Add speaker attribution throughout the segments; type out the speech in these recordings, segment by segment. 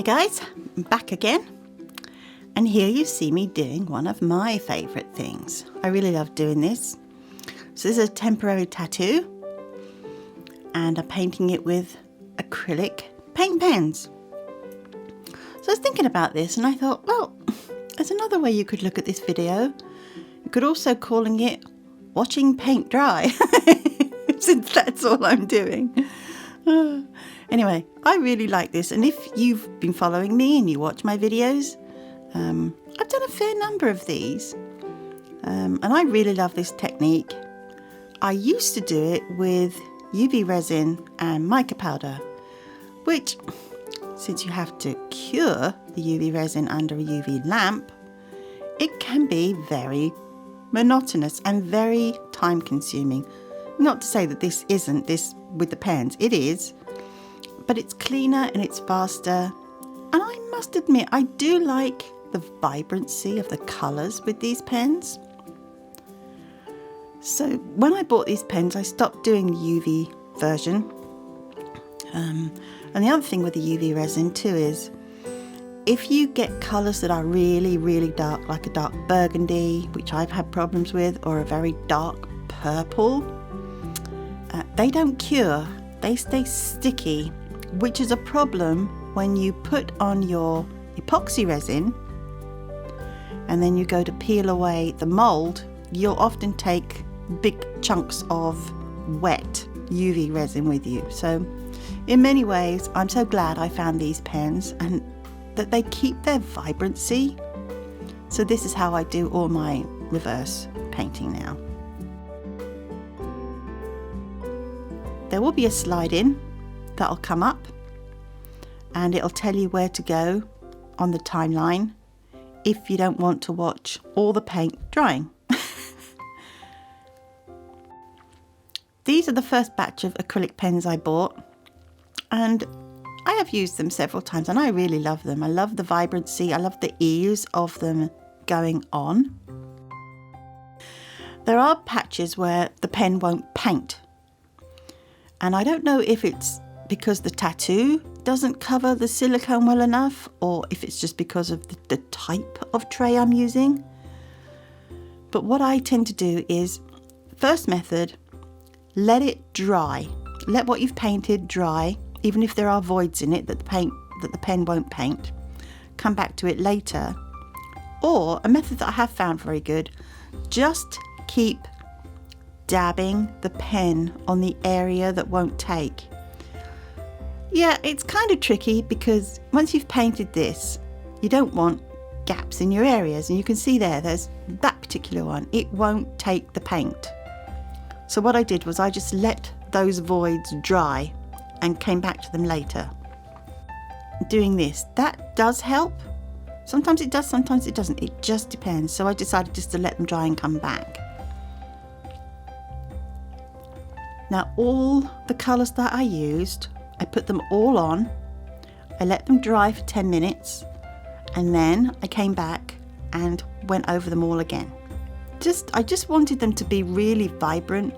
Speaker 1: Hey guys, I'm back again, and here you see me doing one of my favourite things. I really love doing this. So this is a temporary tattoo, and I'm painting it with acrylic paint pens. So I was thinking about this and I thought, well, there's another way you could look at this video. You could also calling it watching paint dry, since that's all I'm doing. Anyway, I really like this, and if you've been following me and you watch my videos, I've done a fair number of these, and I really love this technique. I used to do it with UV resin and mica powder, which, since you have to cure the UV resin under a UV lamp, it can be very monotonous and very time consuming. Not to say that this isn't this with the pens, it is, but it's cleaner and it's faster. And I must admit, I do like the vibrancy of the colours with these pens. So when I bought these pens, I stopped doing the UV version. And the other thing with the UV resin too is, if you get colours that are really, really dark, like a dark burgundy, which I've had problems with, or a very dark purple, they don't cure, they stay sticky, which is a problem when you put on your epoxy resin and then you go to peel away the mould. You'll often take big chunks of wet UV resin with you. So in many ways, I'm so glad I found these pens and that they keep their vibrancy. So this is how I do all my reverse painting now. There will be a slide in that'll come up and it'll tell you where to go on the timeline if you don't want to watch all the paint drying. These are the first batch of acrylic pens I bought, and I have used them several times and I really love them. I love the vibrancy, I love the ease of them going on. There are patches where the pen won't paint, and I don't know if it's because the tattoo doesn't cover the silicone well enough, or if it's just because of the type of tray I'm using. But what I tend to do is, first method, let it dry. Let what you've painted dry, even if there are voids in it that the pen won't paint. Come back to it later. Or a method that I have found very good, just keep dabbing the pen on the area that won't take. Yeah, it's kind of tricky because once you've painted this, you don't want gaps in your areas, and you can see there's that particular one. It won't take the paint. So what I did was I just let those voids dry and came back to them later. Doing this, that does help. Sometimes it does, sometimes it doesn't. It just depends. So I decided just to let them dry and come back. Now all the colours that I used, I put them all on. I let them dry for 10 minutes and then I came back and went over them all again. I just wanted them to be really vibrant.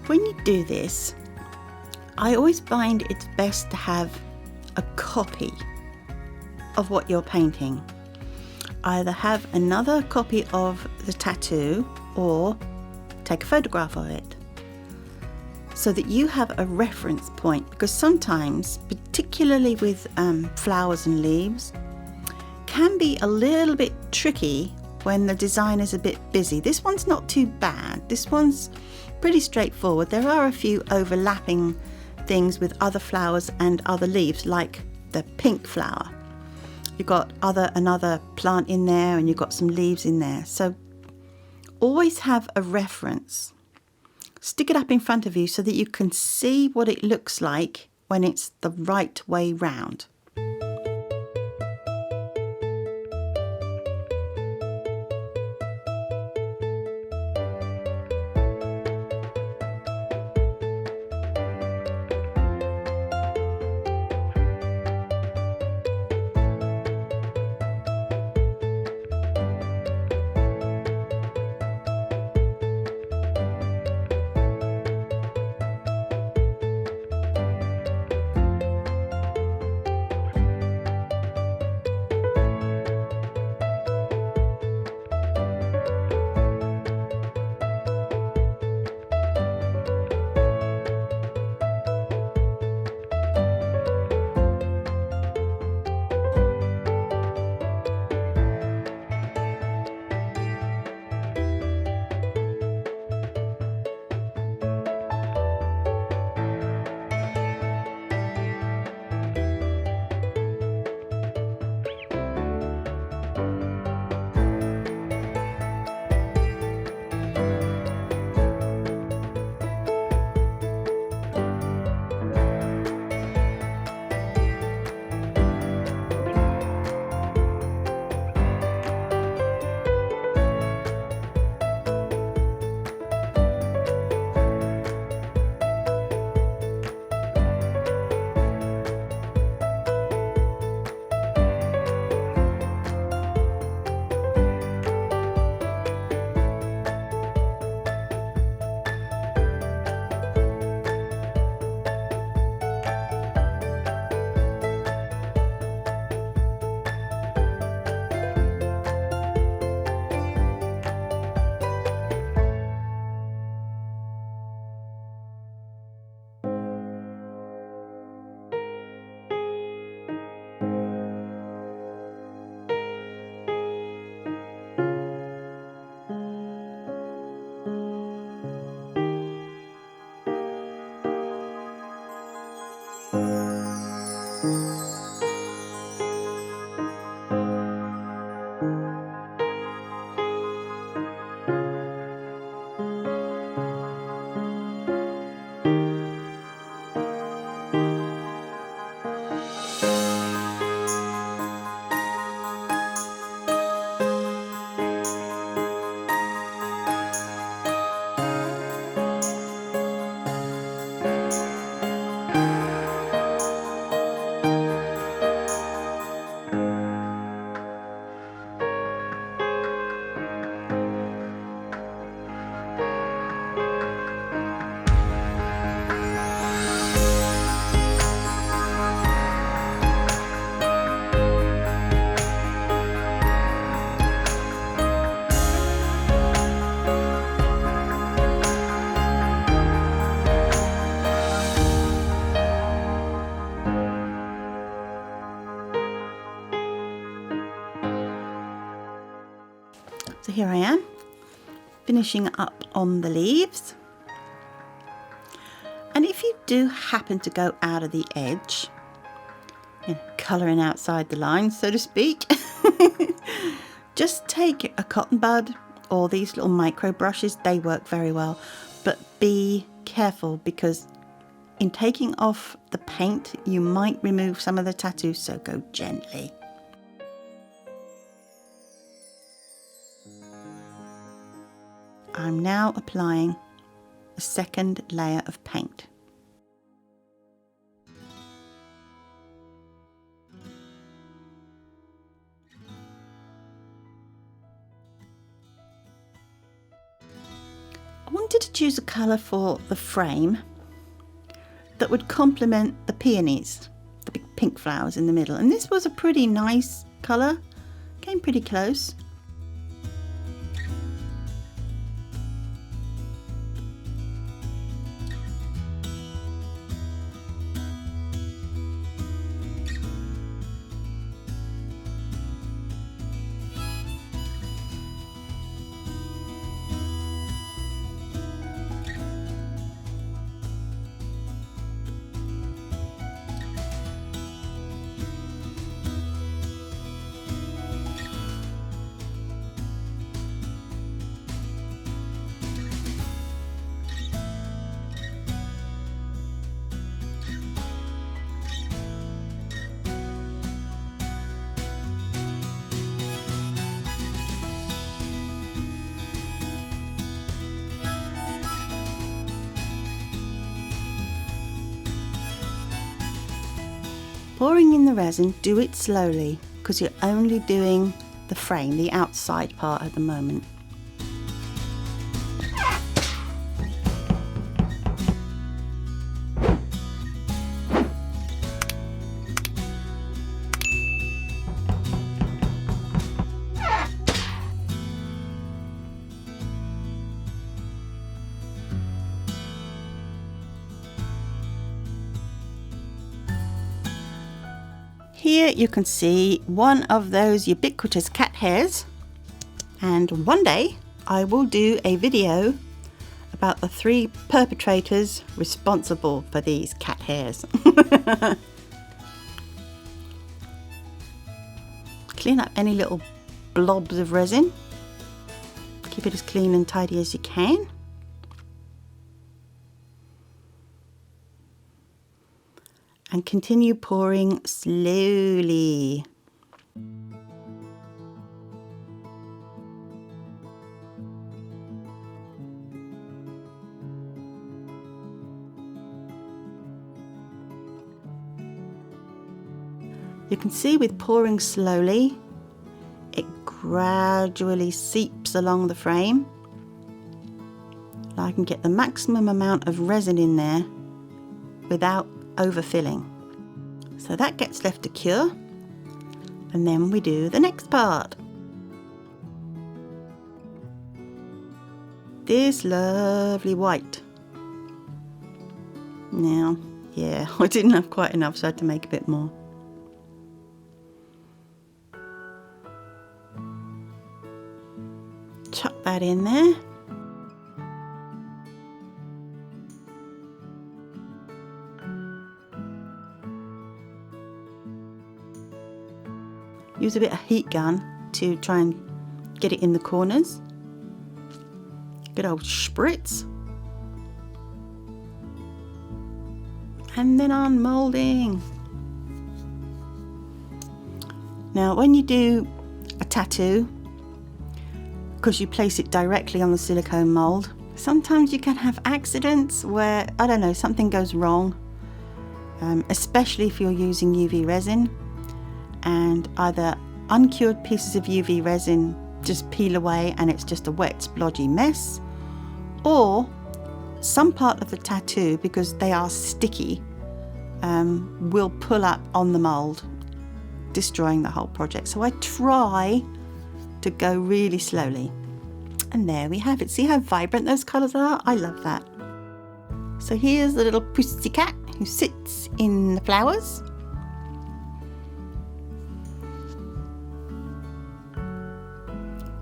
Speaker 1: When you do this, I always find it's best to have a copy of what you're painting. Either have another copy of the tattoo or take a photograph of it so that you have a reference point, because sometimes, particularly with flowers and leaves, can be a little bit tricky when the design is a bit busy. This one's not too bad. This one's pretty straightforward. There are a few overlapping things with other flowers and other leaves, like the pink flower. You've got another plant in there, and you've got some leaves in there. So always have a reference. Stick it up in front of you so that you can see what it looks like when it's the right way round. So here I am, finishing up on the leaves. And if you do happen to go out of the edge, colouring outside the line, so to speak, just take a cotton bud or these little micro brushes. They work very well, but be careful, because in taking off the paint you might remove some of the tattoo, so go gently. I'm now applying a second layer of paint. wanted to choose a colour for the frame that would complement the peonies, the big pink flowers in the middle, and this was a pretty nice colour, came pretty close. Pouring in the resin, do it slowly because you're only doing the frame, the outside part at the moment. Here you can see one of those ubiquitous cat hairs, and one day I will do a video about the 3 perpetrators responsible for these cat hairs. Clean up any little blobs of resin. Keep it as clean and tidy as you can. And continue pouring slowly. You can see with pouring slowly, it gradually seeps along the frame. I can get the maximum amount of resin in there without overfilling. So that gets left to cure, and then we do the next part. This lovely white. Now, yeah, I didn't have quite enough, so I had to make a bit more. Chuck that in there. Use a bit of heat gun to try and get it in the corners. Good old spritz. And then on moulding. Now when you do a tattoo, because you place it directly on the silicone mould, sometimes you can have accidents where, I don't know, something goes wrong, especially if you're using UV resin, and either uncured pieces of UV resin just peel away and it's just a wet splodgy mess, or some part of the tattoo, because they are sticky, will pull up on the mould, destroying the whole project. So I try to go really slowly. And there we have it. See how vibrant those colours are? I love that. So here's the little pussycat who sits in the flowers.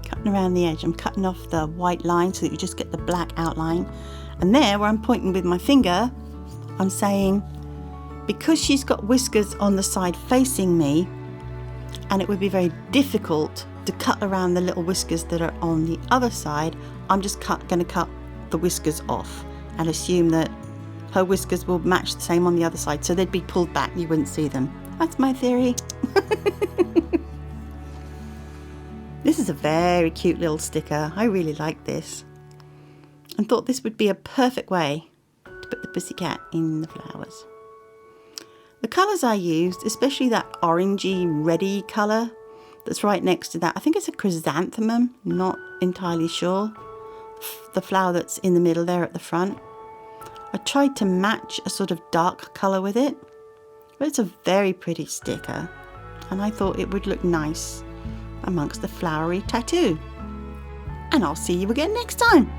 Speaker 1: Cutting around the edge, I'm cutting off the white line so that you just get the black outline. And there, where I'm pointing with my finger, I'm saying, because she's got whiskers on the side facing me, and it would be very difficult to cut around the little whiskers that are on the other side, I'm just going to cut the whiskers off and assume that her whiskers will match the same on the other side, so they'd be pulled back, you wouldn't see them. That's my theory. This is a very cute little sticker. I really like this, and thought this would be a perfect way to put the pussycat in the flowers. The colours I used, especially that orangey reddy colour that's right next to that, I think it's a chrysanthemum, not entirely sure. the flower that's in the middle there at the front. I tried to match a sort of dark colour with it, but it's a very pretty sticker and I thought it would look nice amongst the flowery tattoo. And I'll see you again next time.